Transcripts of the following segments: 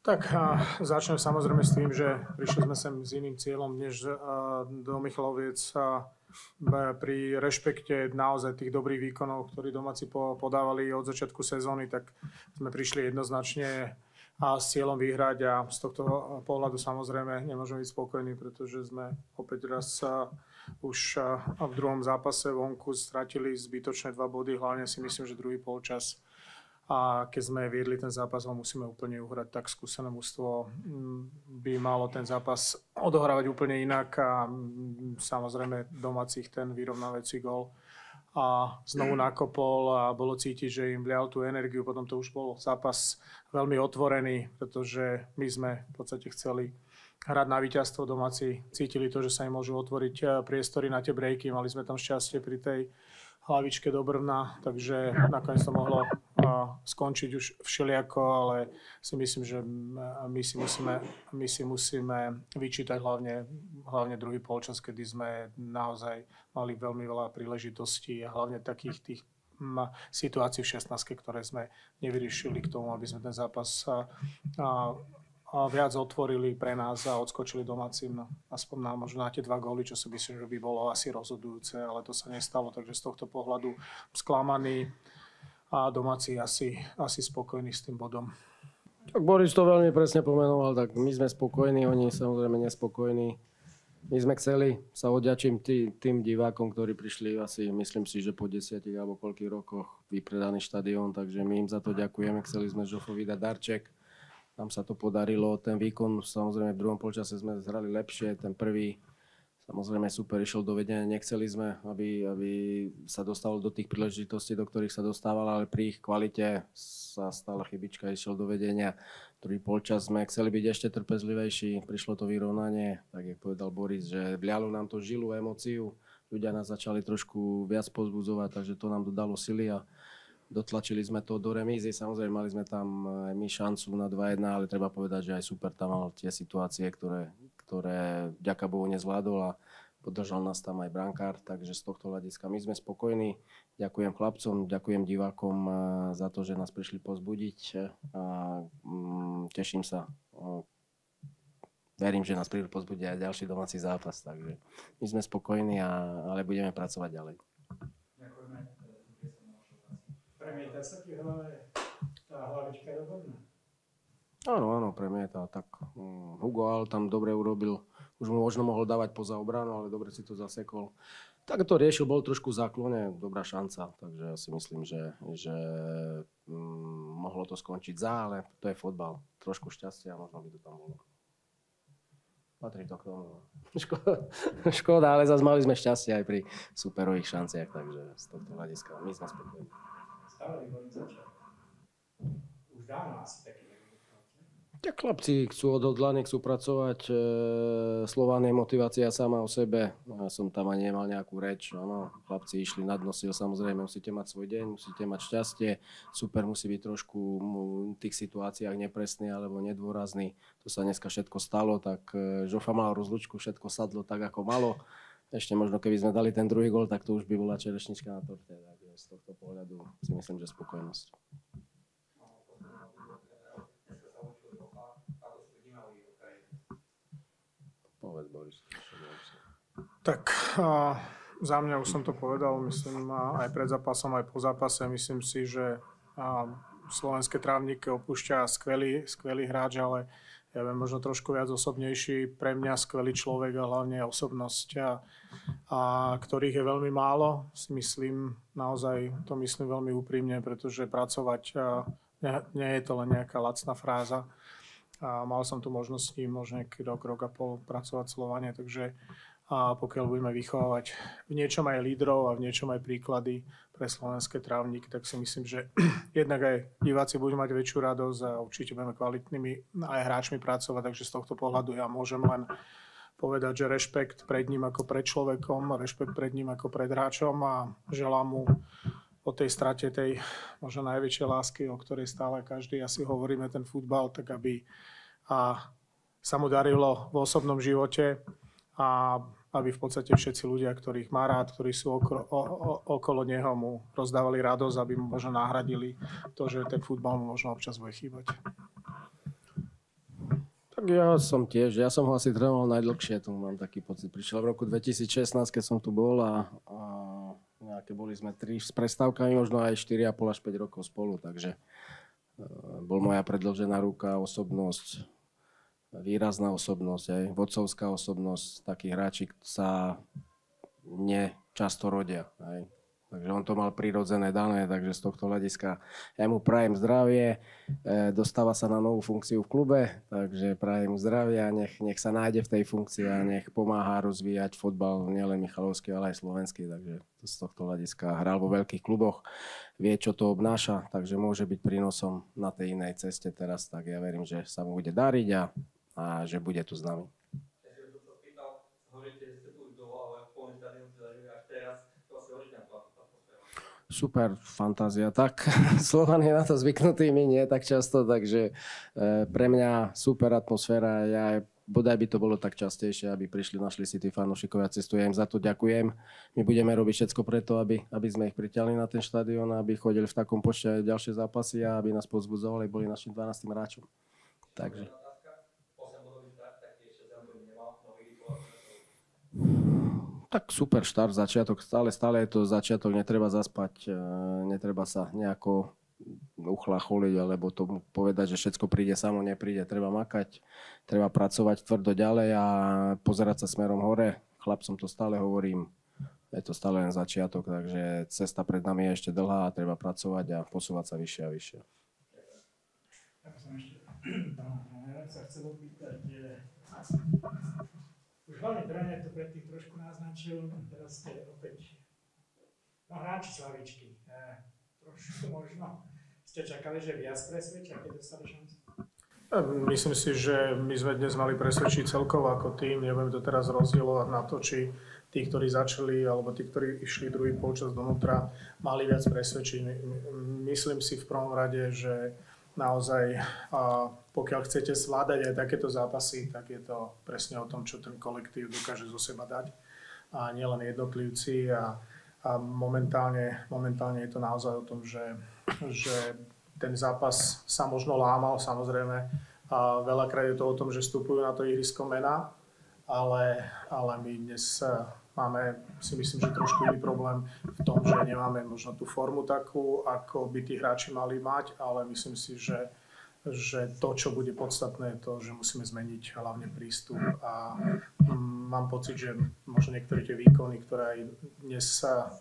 Tak začnem samozrejme s tým, že prišli sme sem s iným cieľom, než do Michaloviec pri rešpekte naozaj tých dobrých výkonov, ktorí domáci podávali od začiatku sezóny, tak sme prišli jednoznačne s cieľom vyhrať a z tohto pohľadu samozrejme nemôžeme byť spokojní, pretože sme opäť raz už v druhom zápase vonku stratili zbytočné 2 body, hlavne si myslím, že druhý polčas a keď sme viedli ten zápas, ho musíme úplne uhrať, tak skúsené mužstvo by malo ten zápas odohrávať úplne inak a samozrejme domácich ten vyrovnávací gól a znovu nakopol a bolo cítiť, že im vlial tú energiu, potom to už bol zápas veľmi otvorený, pretože my sme v podstate chceli hrať na víťazstvo, domáci cítili to, že sa im môžu otvoriť priestory na tie breaky, mali sme tam šťastie pri tej hlavičke do Brna, takže nakoniec to mohlo skončiť už všelijako, ale si myslím, že my si musíme vyčítať hlavne druhý polčas, kedy sme naozaj mali veľmi veľa príležitostí a hlavne takých tých situácií v 16, ktoré sme nevyriešili k tomu, aby sme ten zápas viac otvorili pre nás a odskočili domácim aspoň možno na tie 2 góly, čo si myslím, že by bolo asi rozhodujúce, ale to sa nestalo, takže z tohto pohľadu sklamaný a domáci asi spokojní s tým bodom. Tak Boris to veľmi presne pomenoval, tak my sme spokojní, oni samozrejme nespokojní. My sme chceli sa odďačím tým divákom, ktorí prišli asi, myslím si, že po 10 alebo koľkých rokoch vypredaný štadión, takže my im za to ďakujeme. Chceli sme Žofovi dať darček. Nám sa to podarilo, ten výkon, samozrejme v druhom polčase sme zhrali lepšie, ten prvý, samozrejme super išiel do vedenia, nechceli sme, aby sa dostalo do tých príležitostí, do ktorých sa dostával, ale pri ich kvalite sa stala chybička, išiel do vedenia. Druhý polčas sme chceli byť ešte trpezlivejší, prišlo to vyrovnanie, tak jak povedal Boris, že vlialo nám to žilu, emóciu, ľudia nás začali trošku viac pozbudzovať, takže to nám dodalo sily a dotlačili sme to do remízy, samozrejme mali sme tam aj my šancu na 2-1, ale treba povedať, že aj super tam mal tie situácie, ktoré vďaka Bohu nezvládol a podržal nás tam aj brankár, takže z tohto hľadiska my sme spokojní. Ďakujem chlapcom, ďakujem divákom za to, že nás prišli pozbudiť a teším sa. Verím, že nás prídu pozbudiť aj ďalší domáci zápas, takže my sme spokojní, ale budeme pracovať ďalej. Premieta sa ti tá hlavička do Brna? Áno, premieta. Tak Hugo Al tam dobre urobil. Už mu možno mohol dávať poza obranu, ale dobre si to zasekol. Tak to riešil, bol trošku v záklone, dobrá šanca. Takže ja si myslím, že mohlo to skončiť ale to je fotbal. Trošku šťastia, možno by to tam bolo. Patrí to k tomu. Škoda, ale zase mali sme šťastie aj pri superových šanciach, takže z tohto hľadiska my sme spokojní. Stále výborný začiatok. Už dávno asi taký. Tak chlapci chcú odhodlaní, chcú pracovať. Slován je motivácia sama o sebe. Ja som tam ani nemal nejakú reč. Ano, chlapci išli na dno síl, samozrejme musíte mať svoj deň, musíte mať šťastie. Super musí byť trošku v tých situáciách nepresný alebo nedôrazný. To sa dneska všetko stalo, tak Žofa mal rozlučku, všetko sadlo tak, ako malo. Ešte možno keby sme dali ten druhý gól, tak to už by bola čerešnička na torte. Takže z tohto pohľadu si myslím, že spokojnosť. Povedz, Boris. Tak za mňa už som to povedal, myslím aj pred zápasom, aj po zápase. Myslím si, že slovenské trávniky opúšťa skvelý hráč, ale ja viem, možno trošku viac osobnejší, pre mňa skvelý človek a hlavne osobnosť, ktorých je veľmi málo. Si myslím, naozaj to myslím veľmi úprimne, pretože pracovať nie je to len nejaká lacná fráza. A mal som tu možnosť s ním možno nejaký rok a pol pracovať v Slovane, takže pokiaľ budeme vychovávať v niečom aj lídrov a v niečom aj príklady pre slovenské trávniky, tak si myslím, že jednak aj diváci budú mať väčšiu radosť a určite budeme kvalitnými aj hráčmi pracovať, takže z tohto pohľadu ja môžem len povedať, že rešpekt pred ním ako pred človekom, rešpekt pred ním ako pred hráčom a želám mu po tej strate tej možno najväčšej lásky, o ktorej stále každý asi hovoríme, ten futbal, tak aby sa mu darilo v osobnom živote a aby v podstate všetci ľudia, ktorých má rád, ktorí sú okolo neho, mu rozdávali radosť, aby mu možno nahradili to, že ten futbal mu možno občas bude chýbať. Tak ja som ho asi trénoval najdlhšie, tu mám taký pocit. Prišiel v roku 2016, keď som tu bol a nejaké boli sme 3 s prestávkami, možno aj 4,5 až 5 rokov spolu, takže bol moja predĺžená ruka, osobnosť, výrazná osobnosť, aj vodcovská osobnosť. Takí hráči sa nečasto rodia. Aj. Takže on to mal prirodzené dané, takže z tohto hľadiska ja mu prajem zdravie, dostáva sa na novú funkciu v klube, takže prajem mu zdravie a nech sa nájde v tej funkcii a nech pomáha rozvíjať fotbal nielen Michalovský, ale aj slovenský, takže z tohto hľadiska hral vo veľkých kluboch, vie, čo to obnáša, takže môže byť prínosom na tej inej ceste teraz, tak ja verím, že sa mu bude dariť a že bude tu s nami. Super fantázia. Tak Slovan je na to zvyknutý, my nie tak často, takže pre mňa super atmosféra. Bodaj by to bolo tak častejšie, aby prišli, našli si tí fanúšikovia cestu. Ja im za to ďakujem. My budeme robiť všetko preto, aby sme ich priťahli na ten štadión, aby chodili v takom počte aj ďalšie zápasy a aby nás povzbudzovali, boli našim 12. hráčom. Takže. Tak super štart, začiatok, stále je to začiatok, netreba zaspať, netreba sa nejako uchlacholiť, alebo tomu povedať, že všetko príde samo, nepríde, treba makať, treba pracovať tvrdo ďalej a pozerať sa smerom hore. Chlapcom to stále hovorím, je to stále len začiatok, takže cesta pred nami je ešte dlhá a treba pracovať a posúvať sa vyššie a vyššie. Ako som ešte sa chcel opýtať, už hlavne tréner to predtým trošku naznačil, teraz ste opäť hráči Slavičky. Trošku možno ste čakali, že viac presvedčia, keď dostali šancu? Myslím si, že my sme dnes mali presvedčiť celkovo ako tým. Nebudem to teraz rozdielovať na to, či tí, ktorí začali, alebo tí, ktorí išli druhý polčas donútra, mali viac presvedčiť. Myslím si v prvom rade, že naozaj, pokiaľ chcete zvládať aj takéto zápasy, tak je to presne o tom, čo ten kolektív dokáže zo seba dať. A nielen jednotlivci. A momentálne je to naozaj o tom, že ten zápas sa možno lámal, samozrejme. A veľakrát je to o tom, že vstupujú na to ihrisko mená, ale my dnes máme, si myslím, že trošku iný problém v tom, že nemáme možno tú formu takú, ako by tí hráči mali mať, ale myslím si, že to, čo bude podstatné, je to, že musíme zmeniť hlavne prístup a mám pocit, že možno niektoré tie výkony, ktoré aj dnes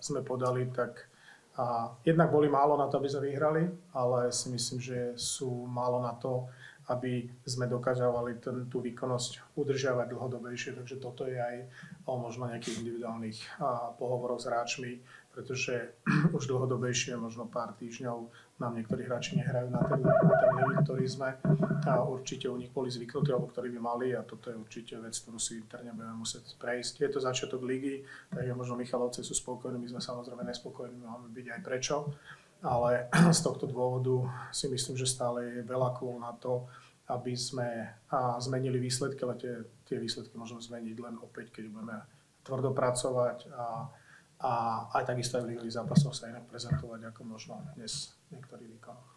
sme podali, tak jednak boli málo na to, aby sme vyhrali, ale si myslím, že sú málo na to, aby sme dokázali tú výkonnosť udržiavať dlhodobejšie. Takže toto je aj o možno nejakých individuálnych pohovoroch s hráčmi, pretože už dlhodobejšie, možno pár týždňov, nám niektorí hráči nehrajú na ten level, ktorý sme a určite u nich boli zvyknutí, alebo ktorí by mali a toto je určite vec, ktorú si interne budeme musieť prejsť. Je to začiatok ligy, takže možno Michalovce sú spokojní, my sme samozrejme nespokojní, máme byť aj prečo. Ale z tohto dôvodu si myslím, že stále je veľa kôl na to, aby sme zmenili výsledky, ale tie výsledky môžeme zmeniť len opäť, keď budeme tvrdo pracovať a aj takisto aj v ligových zápasoch sa inak prezentovať, ako možno dnes v niektorých výkonoch.